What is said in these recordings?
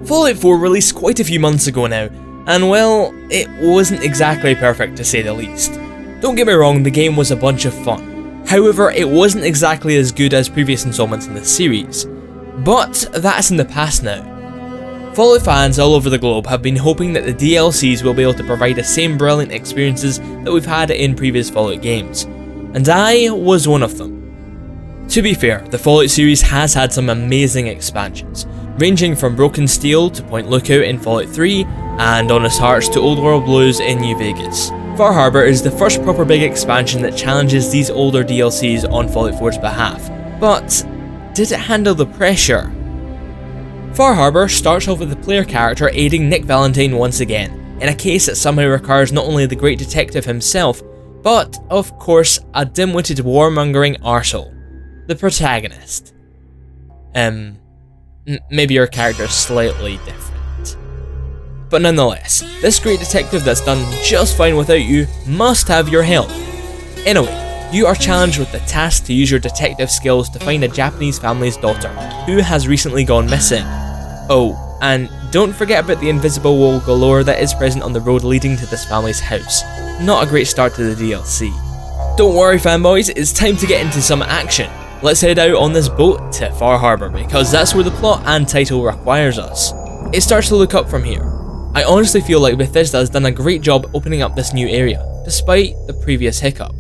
Fallout 4 released quite a few months ago now, and well, it wasn't exactly perfect to say the least. Don't get me wrong, the game was a bunch of fun. However, it wasn't exactly as good as previous installments in the series. But that's in the past now. Fallout fans all over the globe have been hoping that the DLCs will be able to provide the same brilliant experiences that we've had in previous Fallout games. And I was one of them. To be fair, the Fallout series has had some amazing expansions, ranging from Broken Steel to Point Lookout in Fallout 3, and Honest Hearts to Old World Blues in New Vegas. Far Harbour is the first proper big expansion that challenges these older DLCs on Fallout 4's behalf. But did it handle the pressure? Far Harbour starts off with the player character aiding Nick Valentine once again, in a case that somehow requires not only the great detective himself, but, of course, a dim-witted warmongering arsehole, the protagonist. Maybe your character's slightly different. But nonetheless, this great detective that's done just fine without you must have your help. Anyway, you are challenged with the task to use your detective skills to find a Japanese family's daughter, who has recently gone missing. Oh, and don't forget about the invisible wall galore that is present on the road leading to this family's house. Not a great start to the DLC. Don't worry fanboys, it's time to get into some action. Let's head out on this boat to Far Harbour, because that's where the plot and title requires us. It starts to look up from here. I honestly feel like Bethesda has done a great job opening up this new area, despite the previous hiccup.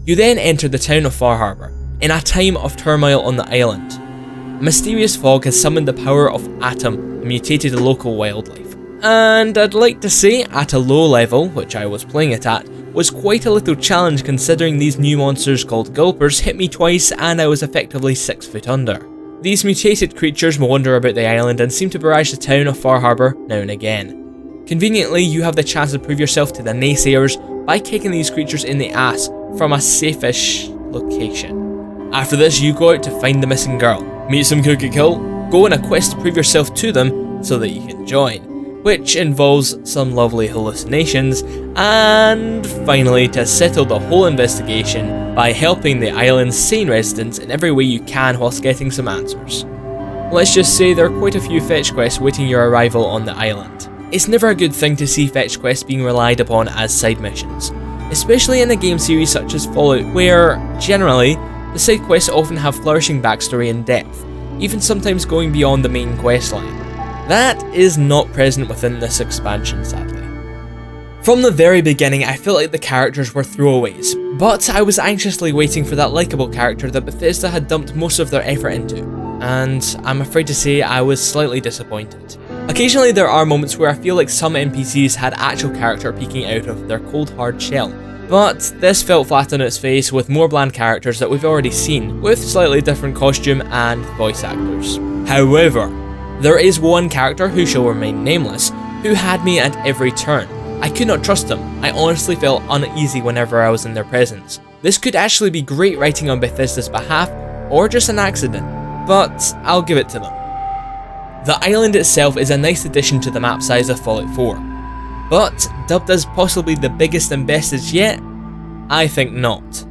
You then enter the town of Far Harbour, in a time of turmoil on the island. A mysterious fog has summoned the power of Atom and mutated the local wildlife. And I'd like to say, at a low level, which I was playing it at, was quite a little challenge considering these new monsters called Gulpers hit me twice and I was effectively 6 foot under. These mutated creatures wander about the island and seem to barrage the town of Far Harbour now and again. Conveniently, you have the chance to prove yourself to the naysayers by kicking these creatures in the ass from a safe-ish location. After this, you go out to find the missing girl, meet some cookie kill, go on a quest to prove yourself to them so that you can join, which involves some lovely hallucinations, and finally to settle the whole investigation by helping the island's sane residents in every way you can whilst getting some answers. Let's just say there are quite a few fetch quests waiting your arrival on the island. It's never a good thing to see fetch quests being relied upon as side missions, especially in a game series such as Fallout where, generally, the side quests often have flourishing backstory and depth, even sometimes going beyond the main questline. That is not present within this expansion, sadly. From the very beginning, I felt like the characters were throwaways, but I was anxiously waiting for that likeable character that Bethesda had dumped most of their effort into, and I'm afraid to say I was slightly disappointed. Occasionally there are moments where I feel like some NPCs had actual character peeking out of their cold hard shell, but this felt flat on its face with more bland characters that we've already seen, with slightly different costume and voice actors. However, there is one character who shall remain nameless, who had me at every turn. I could not trust them. I honestly felt uneasy whenever I was in their presence. This could actually be great writing on Bethesda's behalf, or just an accident, but I'll give it to them. The island itself is a nice addition to the map size of Fallout 4, but dubbed as possibly the biggest and bestest yet? I think not.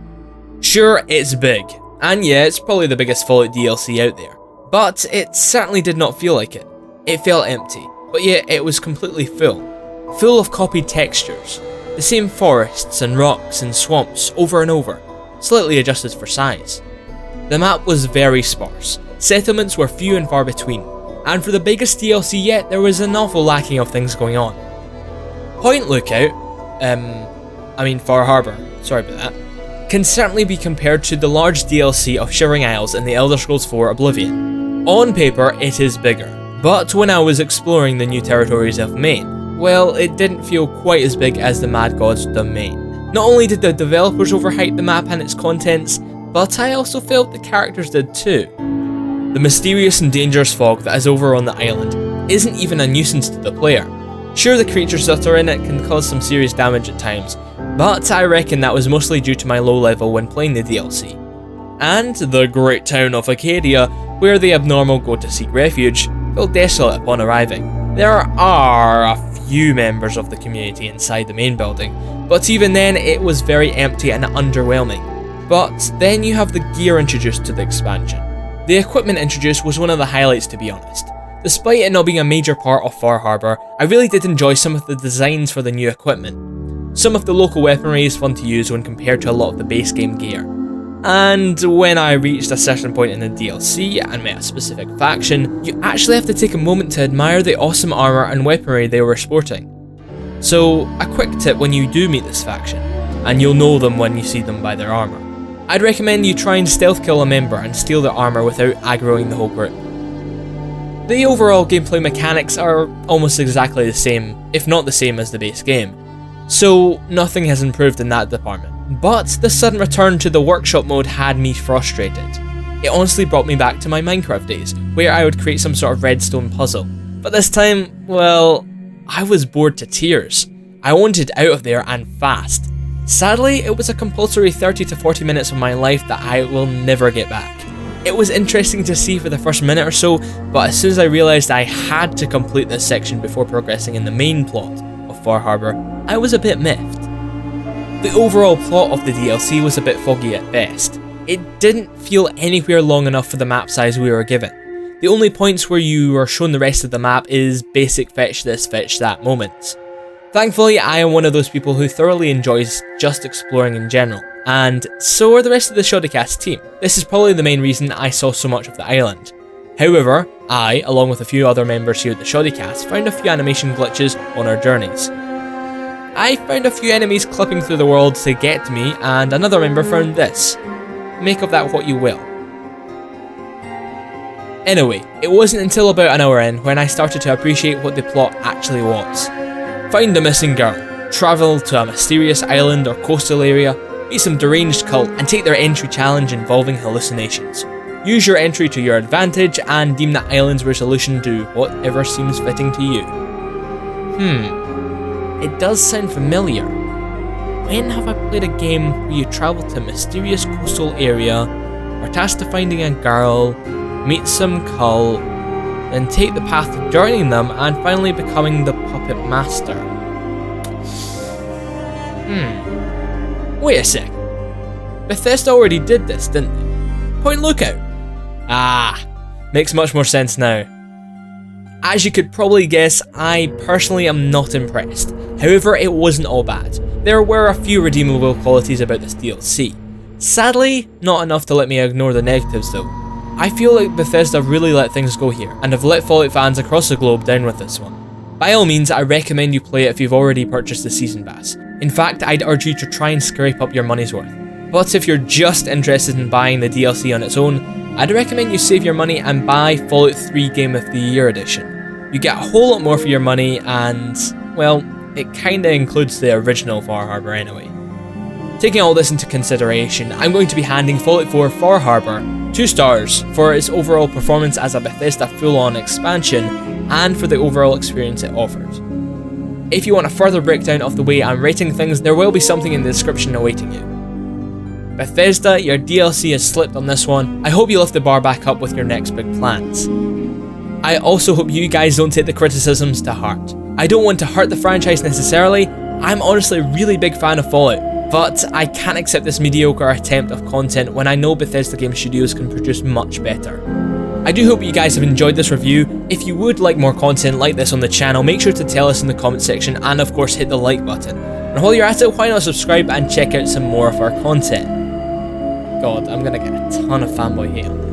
Sure, it's big, and yeah, it's probably the biggest Fallout DLC out there, but it certainly did not feel like it. It felt empty, but yet it was completely full of copied textures, the same forests and rocks and swamps over and over, slightly adjusted for size. The map was very sparse, settlements were few and far between, and for the biggest DLC yet, there was an awful lacking of things going on. Point Lookout, Far Harbour, sorry about that, can certainly be compared to the large DLC of Shivering Isles in the Elder Scrolls 4 Oblivion. On paper, it is bigger, but when I was exploring the new territories of Maine, well, it didn't feel quite as big as the Mad God's domain. Not only did the developers overhype the map and its contents, but I also felt the characters did too. The mysterious and dangerous fog that is over on the island isn't even a nuisance to the player. Sure, the creatures that are in it can cause some serious damage at times, but I reckon that was mostly due to my low level when playing the DLC. And the great town of Acadia, where the abnormal go to seek refuge, felt desolate upon arriving. There are a few members of the community inside the main building, but even then it was very empty and underwhelming. But then you have the gear introduced to the expansion. The equipment introduced was one of the highlights, to be honest. Despite it not being a major part of Far Harbour, I really did enjoy some of the designs for the new equipment. Some of the local weaponry is fun to use when compared to a lot of the base game gear. And when I reached a certain point in the DLC and met a specific faction, you actually have to take a moment to admire the awesome armour and weaponry they were sporting. So, a quick tip when you do meet this faction, and you'll know them when you see them by their armour. I'd recommend you try and stealth kill a member and steal their armour without aggroing the whole group. The overall gameplay mechanics are almost exactly the same, if not the same as the base game, so nothing has improved in that department. But the sudden return to the workshop mode had me frustrated. It honestly brought me back to my Minecraft days, where I would create some sort of redstone puzzle. But this time, well, I was bored to tears. I wanted out of there and fast. Sadly, it was a compulsory 30 to 40 minutes of my life that I will never get back. It was interesting to see for the first minute or so, but as soon as I realised I had to complete this section before progressing in the main plot of Far Harbour, I was a bit miffed. The overall plot of the DLC was a bit foggy at best. It didn't feel anywhere long enough for the map size we were given. The only points where you are shown the rest of the map is basic fetch this, fetch that moments. Thankfully, I am one of those people who thoroughly enjoys just exploring in general, and so are the rest of the ShoddyCast team. This is probably the main reason I saw so much of the island. However, I, along with a few other members here at the ShoddyCast, found a few animation glitches on our journeys. I found a few enemies clipping through the world to get to me, and another member found this. Make of that what you will. Anyway, it wasn't until about an hour in when I started to appreciate what the plot actually was. Find a missing girl, travel to a mysterious island or coastal area, meet some deranged cult, and take their entry challenge involving hallucinations. Use your entry to your advantage and deem the island's resolution to whatever seems fitting to you. It does sound familiar. When have I played a game where you travel to a mysterious coastal area, are tasked to finding a girl, meet some cult, then take the path of joining them and finally becoming the puppet master? Wait a sec. Bethesda already did this, didn't they? Point Lookout. Makes much more sense now. As you could probably guess, I personally am not impressed. However, it wasn't all bad. There were a few redeemable qualities about this DLC. Sadly, not enough to let me ignore the negatives though. I feel like Bethesda really let things go here, and have let Fallout fans across the globe down with this one. By all means, I recommend you play it if you've already purchased the Season Pass. In fact, I'd urge you to try and scrape up your money's worth. But if you're just interested in buying the DLC on its own, I'd recommend you save your money and buy Fallout 3 Game of the Year Edition. You get a whole lot more for your money and, well, it kinda includes the original Far Harbour anyway. Taking all this into consideration, I'm going to be handing Fallout 4 Far Harbour 2 stars for its overall performance as a Bethesda full-on expansion and for the overall experience it offered. If you want a further breakdown of the way I'm rating things, there will be something in the description awaiting you. Bethesda, your DLC has slipped on this one. I hope you lift the bar back up with your next big plans. I also hope you guys don't take the criticisms to heart. I don't want to hurt the franchise necessarily. I'm honestly a really big fan of Fallout, but I can't accept this mediocre attempt of content when I know Bethesda Game Studios can produce much better. I do hope you guys have enjoyed this review. If you would like more content like this on the channel, make sure to tell us in the comment section and of course hit the like button. And while you're at it, why not subscribe and check out some more of our content. God, I'm gonna get a ton of fanboy hate on this.